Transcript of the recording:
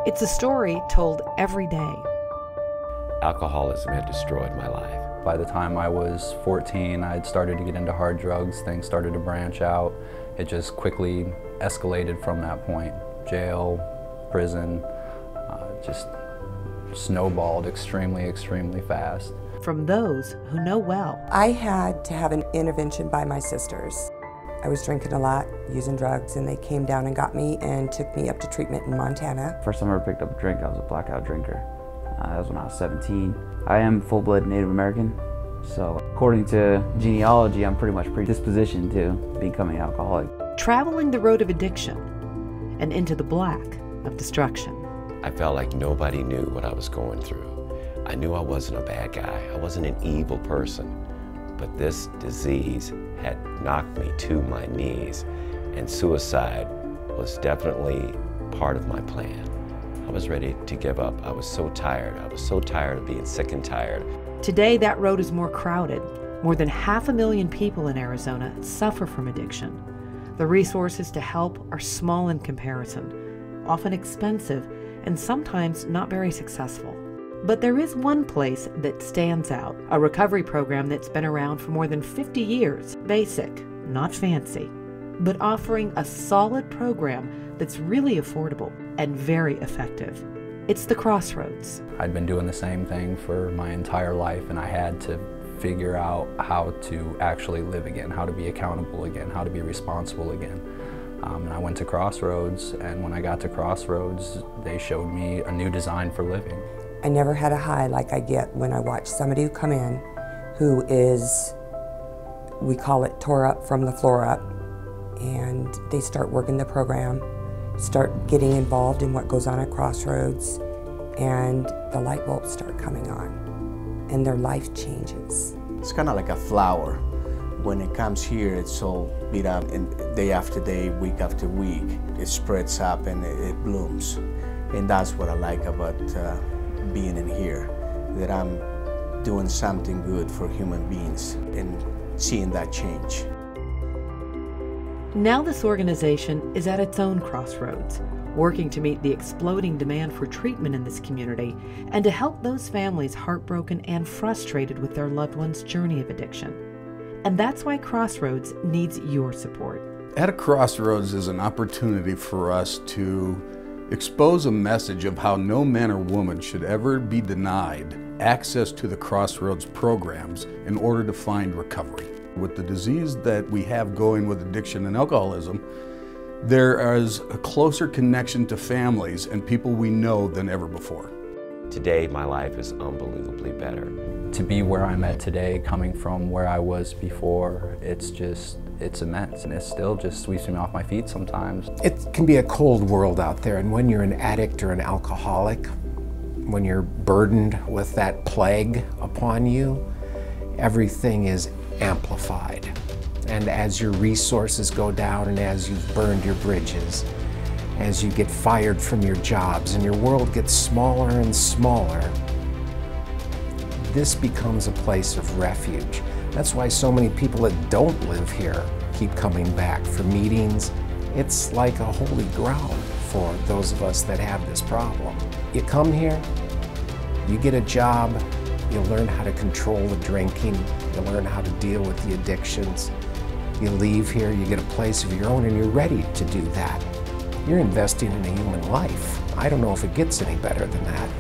It's a story told every day. Alcoholism had destroyed my life. By the time I was 14, I had started to get into hard drugs. Things started to branch out. It just quickly escalated from that point. Jail, prison, just snowballed extremely fast. From those who know well. I had to have an intervention by my sisters. I was drinking a lot, using drugs, and they came down and got me and took me up to treatment in Montana. First time I ever picked up a drink, I was a blackout drinker. That was when I was 17. I am full-blood Native American, so according to genealogy, I'm pretty much predispositioned to becoming an alcoholic. Traveling the road of addiction and into the black of destruction. I felt like nobody knew what I was going through. I knew I wasn't a bad guy. I wasn't an evil person. But this disease had knocked me to my knees, and suicide was definitely part of my plan. I was ready to give up. I was so tired. I was so tired of being sick and tired. Today, that road is more crowded. More than 500,000 people in Arizona suffer from addiction. The resources to help are small in comparison, often expensive, and sometimes not very successful. But there is one place that stands out, a recovery program that's been around for more than 50 years. Basic, not fancy, but offering a solid program that's really affordable and very effective. It's the Crossroads. I'd been doing the same thing for my entire life, and I had to figure out how to actually live again, how to be accountable again, how to be responsible again. And I went to Crossroads, and when I got to Crossroads, they showed me a new design for living. I never had a high like I get when I watch somebody who come in who is, we call it tore up from the floor up, and they start working the program, start getting involved in what goes on at Crossroads, and the light bulbs start coming on, and their life changes. It's kind of like a flower. When it comes here, it's all beat up, and day after day, week after week, it spreads up and it blooms. And that's what I like about being in here, that I'm doing something good for human beings and seeing that change. Now this organization is at its own crossroads, working to meet the exploding demand for treatment in this community and to help those families heartbroken and frustrated with their loved one's journey of addiction. And that's why Crossroads needs your support. At a Crossroads is an opportunity for us to expose a message of how no man or woman should ever be denied access to the Crossroads programs in order to find recovery. With the disease that we have going with addiction and alcoholism, there is a closer connection to families and people we know than ever before. Today, my life is unbelievably better. To be where I'm at today, coming from where I was before, it's immense, and it still just sweeps me off my feet sometimes. It can be a cold world out there, and when you're an addict or an alcoholic, when you're burdened with that plague upon you, everything is amplified. And as your resources go down and as you've burned your bridges, as you get fired from your jobs and your world gets smaller and smaller, this becomes a place of refuge. That's why so many people that don't live here keep coming back for meetings. It's like a holy ground for those of us that have this problem. You come here, you get a job, you learn how to control the drinking, you learn how to deal with the addictions. You leave here, you get a place of your own, and you're ready to do that. You're investing in a human life. I don't know if it gets any better than that.